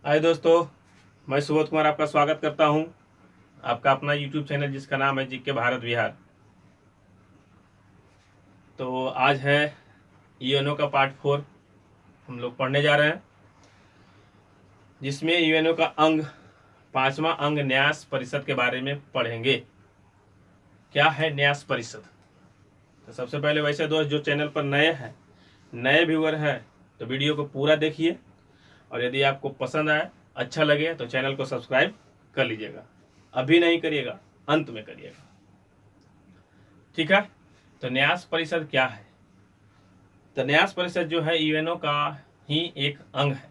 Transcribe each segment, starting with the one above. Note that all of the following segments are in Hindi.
हाय दोस्तों, मैं सुबोध कुमार आपका स्वागत करता हूं। आपका अपना यूट्यूब चैनल जिसका नाम है जीके भारत बिहार। तो आज है यूएनओ का पार्ट 4 हम लोग पढ़ने जा रहे हैं, जिसमें यूएनओ का अंग 5वां अंग न्यास परिषद के बारे में पढ़ेंगे। क्या है न्यास परिषद? तो सबसे पहले वैसे दोस्त जो चैनल पर नए व्यूअर हैं तो वीडियो को पूरा देखिए, और यदि आपको पसंद आए, अच्छा लगे तो चैनल को सब्सक्राइब कर लीजिएगा। अभी नहीं करिएगा, अंत में करिएगा, ठीक है। तो न्यास परिषद क्या है? तो न्यास परिषद जो है यूएनओ का ही एक अंग है,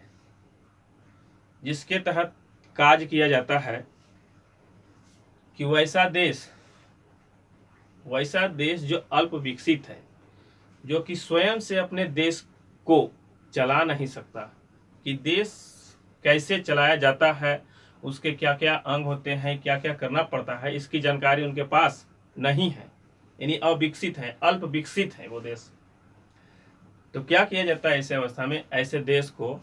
जिसके तहत कार्य किया जाता है कि वैसा देश जो अल्प विकसित है, जो कि स्वयं से अपने देश को चला नहीं सकता, कि देश कैसे चलाया जाता है, उसके क्या क्या अंग होते हैं, क्या क्या करना पड़ता है, इसकी जानकारी उनके पास नहीं है। यानी अविकसित है, अल्प विकसित है वो देश। तो क्या किया जाता है ऐसे अवस्था में? ऐसे देश को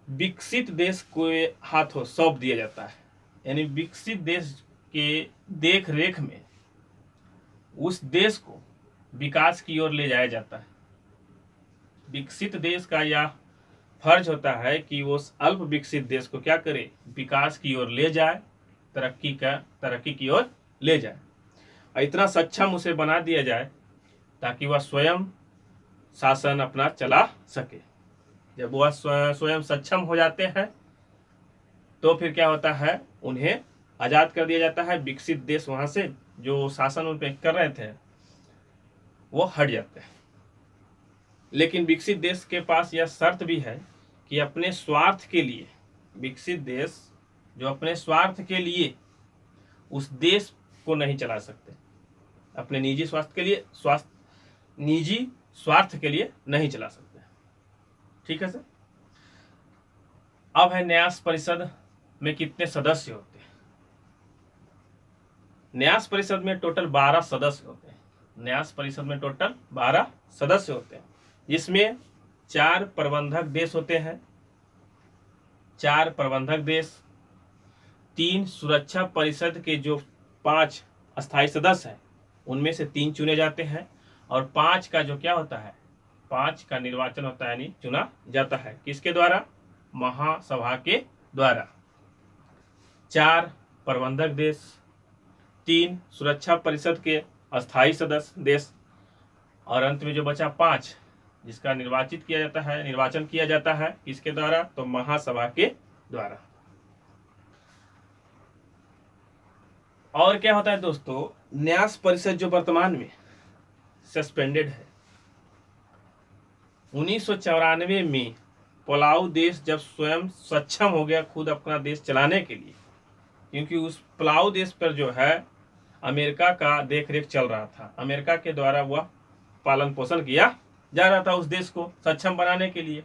विकसित देश को हाथों सौंप दिया जाता है। यानी विकसित देश के देख रेख में उस देश को विकास की ओर ले जाया जाता है। विकसित देश का यह फर्ज होता है कि वो अल्प विकसित देश को क्या करे? विकास की ओर ले जाए, तरक्की की ओर ले जाए, और इतना सक्षम उसे बना दिया जाए ताकि वह स्वयं शासन अपना चला सके। जब वह स्वयं सक्षम हो जाते हैं तो फिर क्या होता है? उन्हें आज़ाद कर दिया जाता है। विकसित देश वहां से जो शासन उन पे कर रहे थे वो हट जाते हैं। लेकिन विकसित देश के पास यह शर्त भी है कि अपने स्वार्थ के लिए, विकसित देश जो अपने स्वार्थ के लिए उस देश को नहीं चला सकते, अपने निजी स्वार्थ के लिए नहीं चला सकते, ठीक है सर। अब है न्यास परिषद में कितने सदस्य होते हैं? न्यास परिषद में टोटल 12 सदस्य होते हैं। न्यास परिषद में टोटल 12 सदस्य होते हैं, जिसमें 4 प्रबंधक देश होते हैं। 4 प्रबंधक देश, 3 सुरक्षा परिषद के जो 5 अस्थायी सदस्य हैं उनमें से 3 चुने जाते हैं, और 5 का जो क्या होता है, 5 का निर्वाचन होता है, यानी चुना जाता है। किसके द्वारा? महासभा के द्वारा। 4 प्रबंधक देश, 3 सुरक्षा परिषद के अस्थायी सदस्य देश, और अंत में जो बचा 5 जिसका निर्वाचन किया जाता है किसके द्वारा? तो महासभा के द्वारा। और क्या होता है दोस्तों? न्यास परिषद जो वर्तमान में सस्पेंडेड है, 1994 में पलाऊ देश जब स्वयं सक्षम हो गया खुद अपना देश चलाने के लिए, क्योंकि उस पलाऊ देश पर जो है अमेरिका का देख रेख चल रहा था, अमेरिका के द्वारा वह पालन पोषण किया जा रहा था उस देश को सक्षम बनाने के लिए।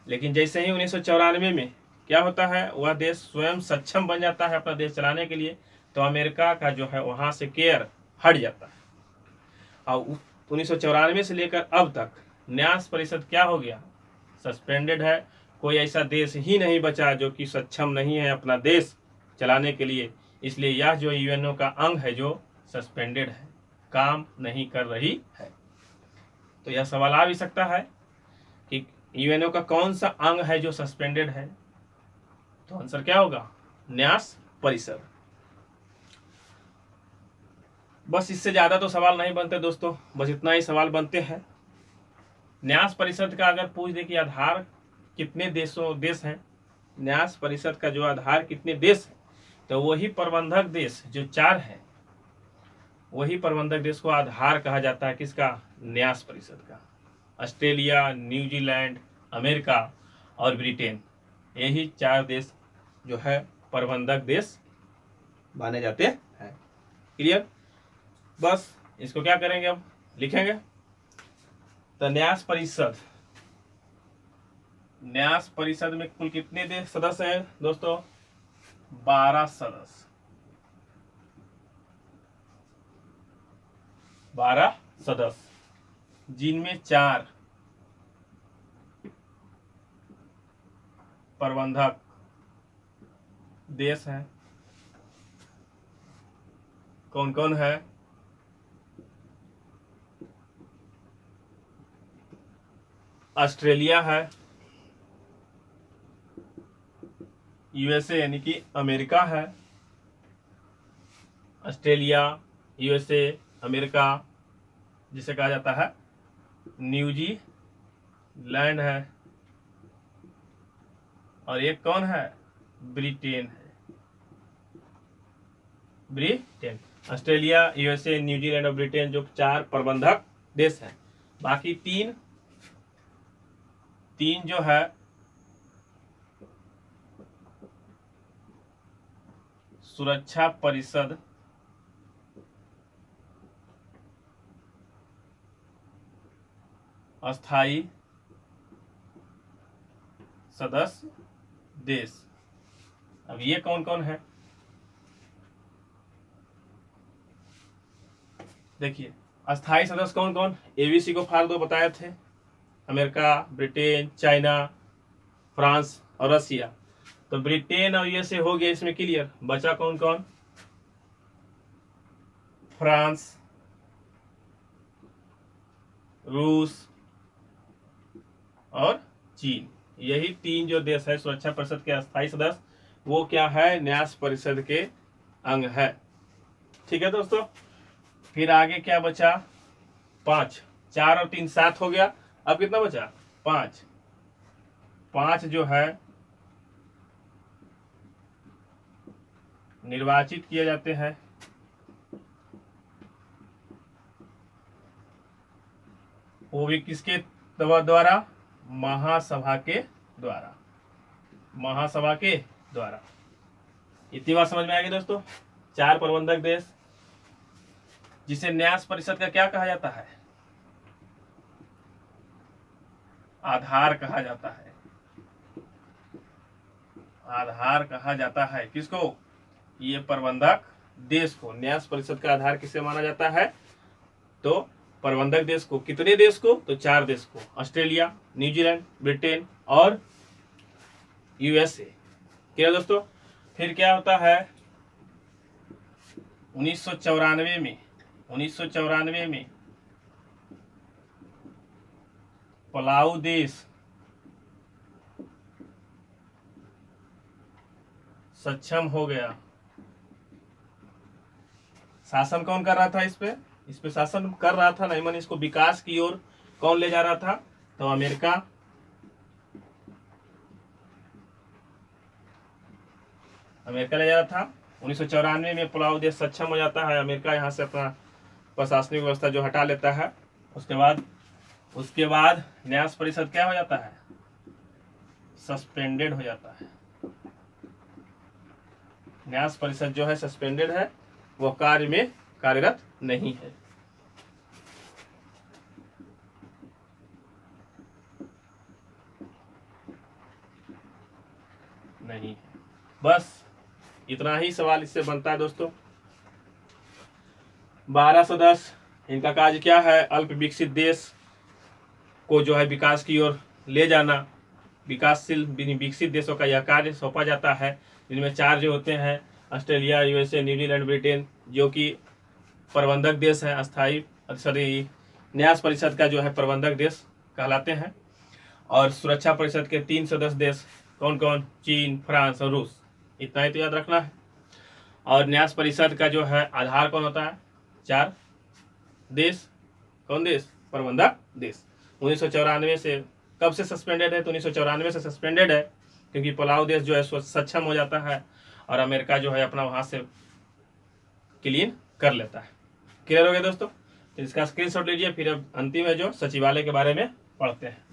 लेकिन जैसे ही 1994 में क्या होता है, वह देश स्वयं सक्षम बन जाता है अपना देश चलाने के लिए, तो अमेरिका का जो है वहां से केयर हट जाता है। और 1994 से लेकर अब तक न्यास परिषद क्या हो गया? सस्पेंडेड है। कोई ऐसा देश ही नहीं बचा जो कि सक्षम नहीं है अपना देश चलाने के लिए। इसलिए यह जो यूएनओ का अंग है जो सस्पेंडेड है, काम नहीं कर रही है। तो यह सवाल आ भी सकता है कि यूएनओ का कौन सा अंग है जो सस्पेंडेड है? तो आंसर क्या होगा? न्यास परिषद। बस इससे ज्यादा तो सवाल नहीं बनते दोस्तों, बस इतना ही सवाल बनते हैं। न्यास परिषद का अगर पूछ दे कि आधार कितने देश हैं, न्यास परिषद का जो आधार कितने देश है, तो वही प्रबंधक देश जो 4 है, वही प्रबंधक देश को आधार कहा जाता है। किसका? न्यास परिषद का। ऑस्ट्रेलिया, न्यूजीलैंड, अमेरिका और ब्रिटेन, यही 4 देश जो है प्रबंधक देश माने जाते हैं। क्लियर? बस इसको क्या करेंगे, अब लिखेंगे। तो न्यास परिषद में कुल कितने देश सदस्य हैं दोस्तों? 12 सदस्य। 12 सदस्य, जिनमें 4 प्रबंधक देश हैं। कौन कौन है? ऑस्ट्रेलिया है, यूएसए यानी कि अमेरिका है, ऑस्ट्रेलिया, यूएसए, अमेरिका, जिसे कहा जाता है न्यूजीलैंड है, और एक कौन है? ब्रिटेन है। ब्रिटेन, ऑस्ट्रेलिया, यूएसए, न्यूजीलैंड और ब्रिटेन जो 4 प्रबंधक देश हैं। बाकी तीन जो है सुरक्षा परिषद अस्थाई सदस्य देश। अब ये कौन कौन है? देखिए, अस्थाई सदस्य कौन कौन? एबीसी को फाड़ दो, बताए थे। अमेरिका, ब्रिटेन, चाइना, फ्रांस और रसिया। तो ब्रिटेन और यूएसए हो गया इसमें क्लियर। बचा कौन कौन? फ्रांस, रूस और चीन। यही 3 जो देश है सुरक्षा परिषद के अस्थायी सदस्य, वो क्या है? न्यास परिषद के अंग है। ठीक है दोस्तों, फिर आगे क्या बचा? 5, 4 और 3 7 हो गया। अब कितना बचा? 5 जो है निर्वाचित किए जाते हैं। वो भी किसके द्वारा? महासभा के द्वारा। महासभा के द्वारा। इतनी बात समझ में आएगी दोस्तों। 4 प्रबंधक देश, जिसे न्यास परिषद का क्या कहा जाता है? आधार कहा जाता है। आधार कहा जाता है किसको? ये प्रबंधक देश को। न्यास परिषद का आधार किसे माना जाता है? तो प्रबंधक देश को। कितने देश को? तो 4 देश को, ऑस्ट्रेलिया, न्यूजीलैंड, ब्रिटेन और यूएसए। क्या दोस्तों? फिर क्या होता है? 1994 में पलाऊ देश सक्षम हो गया। शासन कौन कर रहा था इस पे शासन कर रहा था, नहीं माने इसको विकास की ओर कौन ले जा रहा था? तो अमेरिका ले जा रहा था। 1994 में पलाऊ देश सक्षम हो जाता है। अमेरिका यहाँ से अपना प्रशासनिक व्यवस्था जो हटा लेता है। उसके बाद न्यास परिषद क्या हो जाता है? सस्पेंडेड हो जाता है। न्यास परिषद जो है सस्पेंडेड है, वो कार्य में कार्यरत नहीं है। नहीं, बस इतना ही सवाल इससे बनता है दोस्तों। 12 सदस्य, इनका कार्य क्या है? अल्प विकसित देश को जो है विकास की ओर ले जाना। विकासशील विकसित देशों का यह कार्य सौंपा जाता है। जिनमें 4 जो होते हैं ऑस्ट्रेलिया, यूएसए, न्यूजीलैंड, ब्रिटेन, जो कि प्रबंधक देश हैं। अस्थायी न्यास परिषद का जो है प्रबंधक देश कहलाते हैं। और सुरक्षा परिषद के 3 सदस्य देश कौन कौन? चीन, फ्रांस और रूस। इतना ही तो याद रखना है। और न्यास परिषद का जो है आधार कौन होता है? 4 देश। कौन देश? प्रबंधक देश। 1994 से कब से सस्पेंडेड है? तो 1994 से सस्पेंडेड है, क्योंकि पलाऊ देश जो है सक्षम हो जाता है और अमेरिका जो है अपना वहां से क्लीन कर लेता है। क्लियर हो गया दोस्तों? तो इसका स्क्रीनशॉट लीजिए। फिर अब अंतिम है जो सचिवालय के बारे में पढ़ते हैं।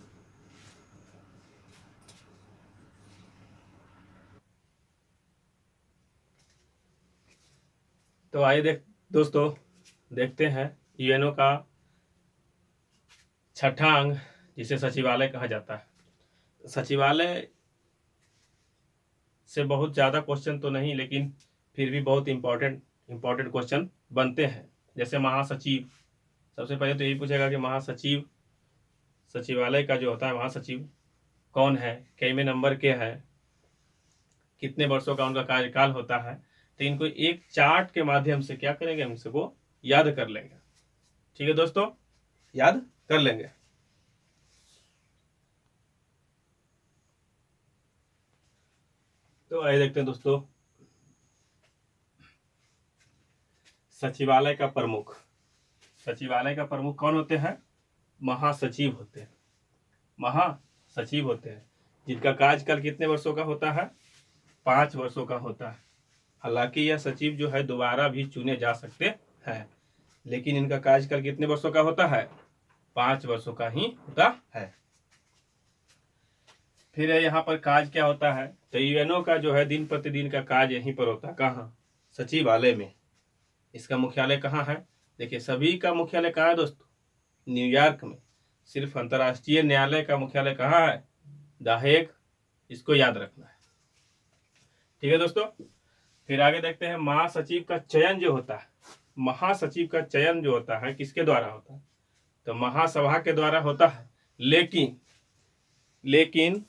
तो आइए दोस्तों देखते हैं यूएनओ का 6ठा अंग, जिसे सचिवालय कहा जाता है। सचिवालय से बहुत ज़्यादा क्वेश्चन तो नहीं, लेकिन फिर भी बहुत इम्पोर्टेंट क्वेश्चन बनते हैं। जैसे महासचिव, सबसे पहले तो यही पूछेगा कि महासचिव, सचिवालय का जो होता है महासचिव कौन है, कितने नंबर के है, कितने वर्षों का उनका कार्यकाल होता है, तो इनको एक चार्ट के माध्यम से क्या करेंगे, हम इसको याद कर लेंगे। ठीक है दोस्तों, याद कर लेंगे। तो आइए देखते हैं दोस्तों, सचिवालय का प्रमुख, सचिवालय का प्रमुख कौन होते हैं? महासचिव होते हैं, महासचिव होते हैं, जिनका कार्यकाल कितने वर्षों का होता है? 5 वर्षों का होता है। हालांकि यह सचिव जो है दोबारा भी चुने जा सकते हैं, लेकिन इनका कार्यकाल कितने वर्षों का होता है? 5 वर्षों का ही होता है। फिर यहाँ पर कार्य क्या होता है? तो यूएनओ का जो है दिन प्रतिदिन का कार्य यहीं पर होता है। कहाँ? सचिवालय में। इसका मुख्यालय कहाँ है? देखिए, सभी का मुख्यालय कहाँ है दोस्तों? न्यूयॉर्क में। सिर्फ अंतर्राष्ट्रीय न्यायालय का मुख्यालय कहाँ है? The Hague. इसको याद रखना है। ठीक है दोस्तों, फिर आगे देखते हैं, महासचिव का चयन जो होता है, महासचिव का चयन जो होता है किसके द्वारा होता है? तो महासभा के द्वारा होता है। लेकिन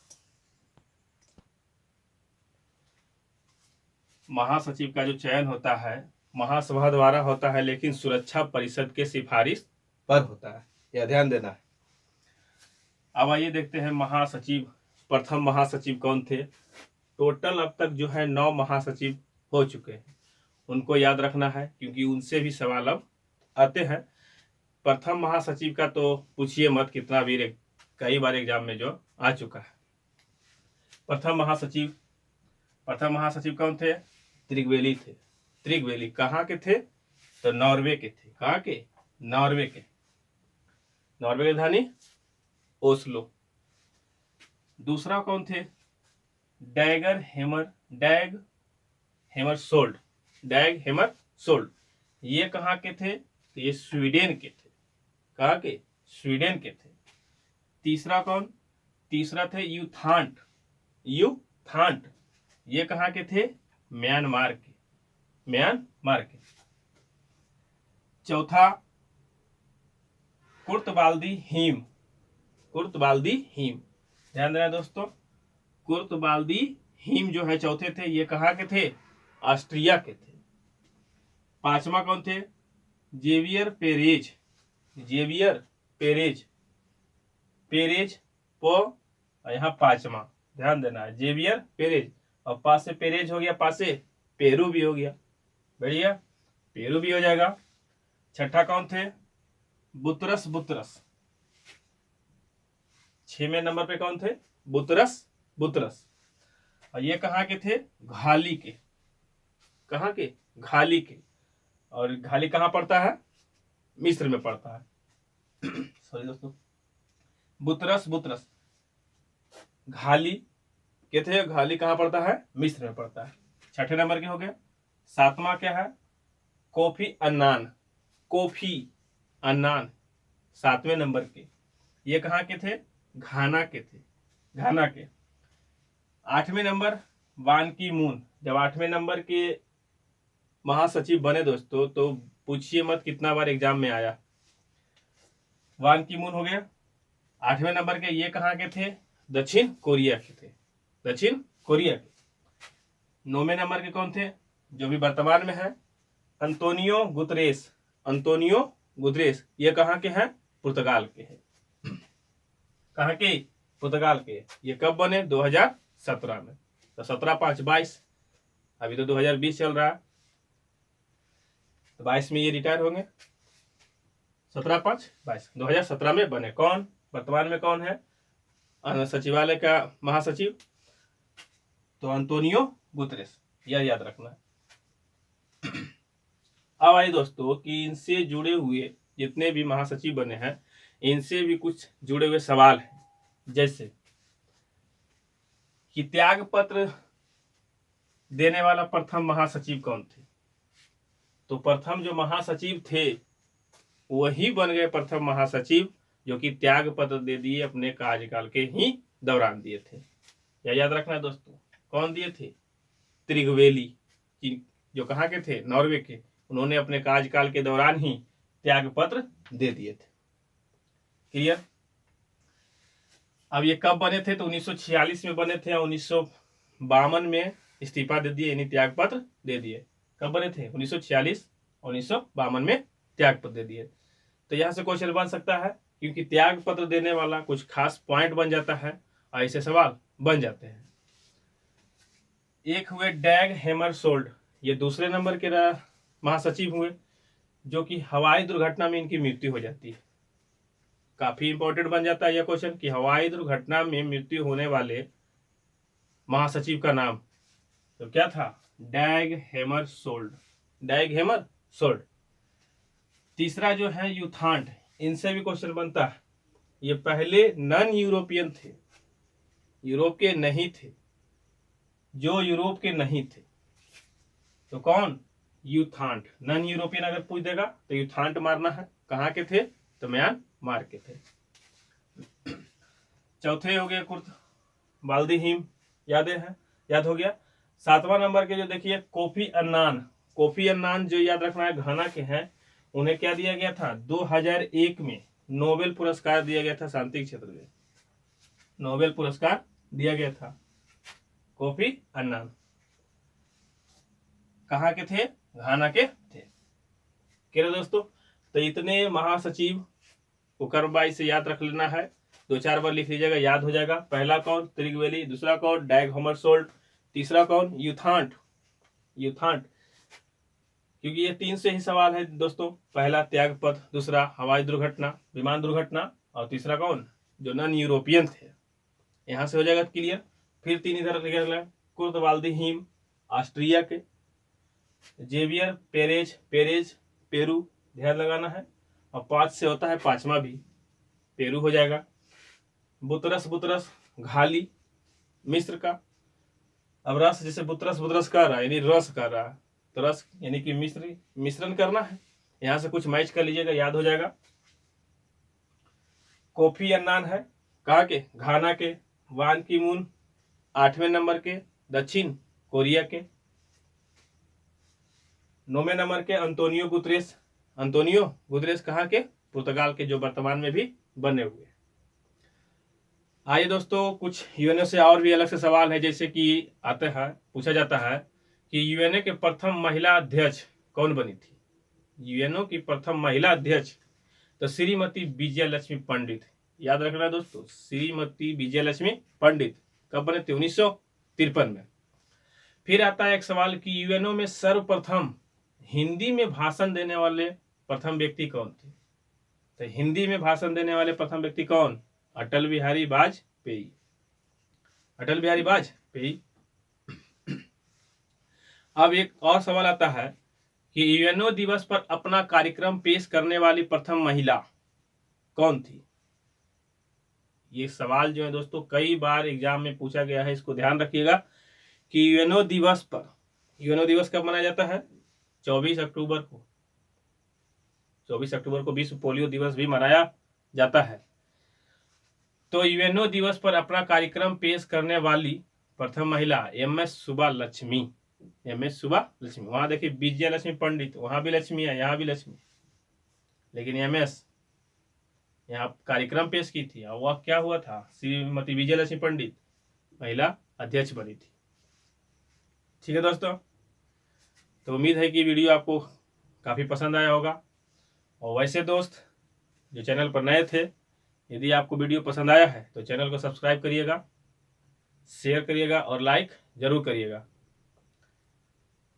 महासचिव का जो चयन होता है महासभा द्वारा होता है, लेकिन सुरक्षा परिषद के सिफारिश पर होता है। यह ध्यान देना है। अब आइए देखते हैं महासचिव, प्रथम महासचिव कौन थे? टोटल अब तक जो है 9 महासचिव हो चुके हैं, उनको याद रखना है क्योंकि उनसे भी सवाल अब आते हैं। प्रथम महासचिव का तो पूछिए मत, कितना भी कई बार एग्जाम में जो आ चुका है। प्रथम महासचिव कौन थे? त्रिगवेली थे। त्रिगवेली कहाँ के थे? तो नॉर्वे के थे। कहाँ के? नॉर्वे के। नॉर्वे की राजधानी ओस्लो। दूसरा कौन थे? डैग हेमरशोल्ड। ये कहाँ के थे? तो ये स्वीडन के थे। कहाँ के? स्वीडन के थे। तीसरा कौन? तीसरा थे यूथांट। ये कहाँ के थे? म्यांमार के। चौथा कुर्तबाल्दी हिम। ध्यान देना दोस्तों, कुर्तबाल्दी हिम जो है चौथे थे। ये कहाँ के थे? ऑस्ट्रिया के थे। पांचवा कौन थे? जेवियर पेरेज पो, यहाँ पांचवा। ध्यान देना है, जेवियर पेरेज, और पास से पेरेज हो गया, पास से पेरू भी हो गया। बढ़िया, पेरू भी हो जाएगा। छठा कौन थे? बुतरस। 6वें नंबर पे कौन थे? बुतरस। और ये कहाँ के थे? घाली के। कहाँ के? घाली के। और घाली कहाँ पड़ता है? मिस्र में पड़ता है। सॉरी दोस्तों, बुतरस घाली के थे। घाली कहाँ पड़ता है? मिस्र में पड़ता है। 6ठे नंबर के हो गए। 7वां क्या है? कोफी अन्नान 7वें नंबर के। ये कहाँ के थे? घाना के थे। 8वें नंबर बान की मून। जब 8वें नंबर के महासचिव बने दोस्तों, तो पूछिए मत कितना बार एग्जाम में आया। वान की मून हो गया 8वें नंबर के। ये कहाँ के थे? दक्षिण कोरिया के थे। 9वें नंबर के कौन थे, जो भी वर्तमान में है? Antonio Guterres. ये कहाँ के हैं? पुर्तगाल के हैं। कहाँ के? पुर्तगाल के। ये कब बने? 2017 में। तो 17/5/22, अभी तो 2020 चल रहा है, तो 22 में ये रिटायर होंगे। 17/5/22 2017 में बने। कौन वर्तमान में कौन है सचिवालय का महासचिव? तो अंतोनियो गुतरेस। यह याद रखना है। अब आइए दोस्तों कि इनसे जुड़े हुए जितने भी महासचिव बने हैं, इनसे भी कुछ जुड़े हुए सवाल हैं। जैसे कि त्याग पत्र देने वाला प्रथम महासचिव कौन थे? तो प्रथम जो महासचिव थे वही बन गए प्रथम महासचिव, जो कि त्याग पत्र दे दिए अपने कार्यकाल के ही दौरान दिए थे। यह याद रखना दोस्तों। कौन दिए थे? त्रिगवेली, जो कहाँ के थे? नॉर्वे के। उन्होंने अपने कार्यकाल के दौरान ही त्याग पत्र दे दिए थे। क्लियर? अब ये कब बने थे? तो 1946 में बने थे और 1952 में इस्तीफा दे दिए, यानी त्याग पत्र दे दिए। कब बने थे? 1946 1952 में त्याग पत्र दे दिए। तो यहाँ से क्वेश्चन बन सकता है, क्योंकि त्याग पत्र देने वाला कुछ खास पॉइंट बन जाता है, ऐसे सवाल बन जाते हैं। एक हुए डैग हैमरशोल्ड, ये दूसरे नंबर के महासचिव हुए, जो कि हवाई दुर्घटना में इनकी मृत्यु हो जाती है। काफी इंपॉर्टेंट बन जाता है यह क्वेश्चन कि हवाई दुर्घटना में मृत्यु होने वाले महासचिव का नाम तो क्या था? डैग हैमरशोल्ड, डैग हैमरशोल्ड। तीसरा जो है यूथांड, इनसे भी क्वेश्चन बनता है। ये पहले नॉन यूरोपियन थे, यूरोप के नहीं थे, जो यूरोप के नहीं थे। तो कौन? यूथांड। नॉन यूरोपियन अगर पूछ देगा तो यूथांड मारना है। कहाँ के थे? तो म्यांमार के थे। चौथे हो गए कुर्त बाल्दी याद है, याद हो गया। 7वां नंबर के जो देखिए कोफी अन्नान, कोफी अन्नान जो याद रखना है घाना के हैं, उन्हें क्या दिया गया था? 2001 में नोबेल पुरस्कार दिया गया था, शांति क्षेत्र में नोबेल पुरस्कार दिया गया था। कोफी अन्नान कहाँ के थे? घाना के थे। क्या दोस्तों, तो इतने महासचिव को क्रमवार से याद रख लेना है, 2-4 बार लिख लीजिएगा, याद हो जाएगा। पहला कौन? त्रिगवेली। दूसरा कौन? डैग हैमरशोल्ड। तीसरा कौन? यूथांड, यूथांड, क्योंकि ये 3 से ही सवाल है दोस्तों। पहला त्यागपत्र, दूसरा हवाई दुर्घटना, विमान दुर्घटना, और तीसरा कौन? जो नॉन यूरोपियन थे। यहां से हो जाएगा क्लियर। फिर 3 इधर लिख, कुर्त बाल्दी ऑस्ट्रिया के, जेवियर पेरेज, पेरेज पेरू, ध्यान लगाना है। और 5 से होता है 5वां भी पेरू हो जाएगा। बुतरस, बुतरस घाली मिस्र का। अब रस जैसे बुतरस बुतरस कर रहा है, यानी रस कर रहा है, तो रस यानी कि मिश्रण करना है। यहां से कुछ मैच कर लीजिएगा, याद हो जाएगा। कोफी अन्नान है कहा के? घाना के। वान की मून 8वें नंबर के, दक्षिण कोरिया के। 9वें नंबर के अंतोनियो गुतरेस, अंतोनियो गुतरेस कहाँ के? पुर्तगाल के, जो वर्तमान में भी बने हुए। आइए दोस्तों, कुछ यूएनओ से और भी अलग से सवाल है, जैसे कि आता है, पूछा जाता है कि यूएनओ के प्रथम महिला अध्यक्ष कौन बनी थी? यूएनओ की प्रथम महिला अध्यक्ष तो श्रीमती विजय लक्ष्मी पंडित। याद रखना दोस्तों, श्रीमती विजय लक्ष्मी पंडित। कब बने थे? 1953 में। फिर आता है एक सवाल कि यूएनओ में सर्वप्रथम हिंदी में भाषण देने वाले प्रथम व्यक्ति कौन थे? तो हिंदी में भाषण देने वाले प्रथम व्यक्ति कौन? अटल बिहारी वाजपेयी, अटल बिहारी वाजपेयी। अब एक और सवाल आता है कि यूएनओ दिवस पर अपना कार्यक्रम पेश करने वाली प्रथम महिला कौन थी? ये सवाल जो है दोस्तों कई बार एग्जाम में पूछा गया है, इसको ध्यान रखिएगा कि यूएनओ दिवस पर, यूएनओ दिवस कब मनाया जाता है? 24 अक्टूबर को। 24 अक्टूबर को विश्व पोलियो दिवस भी मनाया जाता है। तो यूएनओ दिवस पर अपना कार्यक्रम पेश करने वाली प्रथम महिला एमएस सुब्बालक्ष्मी, एमएस सुब्बालक्ष्मी। वहां देखिए विजय लक्ष्मी पंडित, वहां भी लक्ष्मी है, यहाँ भी लक्ष्मी, लेकिन एमएस यहाँ कार्यक्रम पेश की थी। और वह क्या हुआ था? श्रीमती विजय लक्ष्मी पंडित महिला अध्यक्ष बनी थी। ठीक है दोस्तों, तो उम्मीद है कि वीडियो आपको काफी पसंद आया होगा। और वैसे दोस्त जो चैनल पर नए थे, यदि आपको वीडियो पसंद आया है तो चैनल को सब्सक्राइब करिएगा, शेयर करिएगा और लाइक जरूर करिएगा।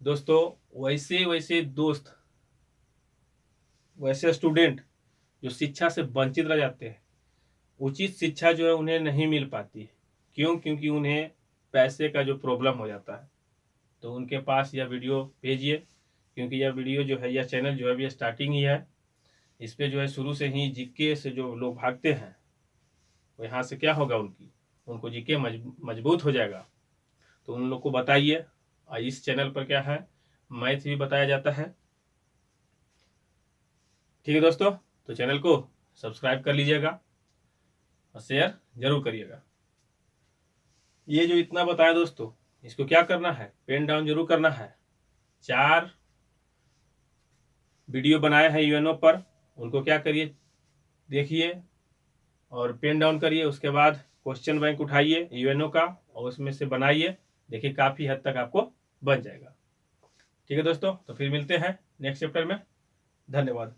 दोस्तों वैसे दोस्त, वैसे स्टूडेंट जो शिक्षा से वंचित रह जाते हैं, उचित शिक्षा जो है उन्हें नहीं मिल पाती है। क्यों? क्योंकि उन्हें पैसे का जो प्रॉब्लम हो जाता है। तो उनके पास यह वीडियो भेजिए, क्योंकि यह वीडियो जो है, यह चैनल जो है अभी स्टार्टिंग ही है। इस पे जो है शुरू से ही जीके से जो लोग भागते हैं, वो यहाँ से क्या होगा, उनको जीके मजबूत हो जाएगा। तो उन लोग को बताइए। और इस चैनल पर क्या है, मैथ भी बताया जाता है। ठीक है दोस्तों, तो चैनल को सब्सक्राइब कर लीजिएगा और शेयर जरूर करिएगा। ये जो इतना बताया दोस्तों, इसको क्या करना है? पेन डाउन जरूर करना है। 4 वीडियो बनाए हैं यूएनओ पर, उनको क्या करिए, देखिए और पेन डाउन करिए। उसके बाद क्वेश्चन बैंक उठाइए यूएनओ का और उसमें से बनाइए देखिए काफ़ी हद तक आपको बन जाएगा। ठीक है दोस्तों, तो फिर मिलते हैं नेक्स्ट चैप्टर में। धन्यवाद।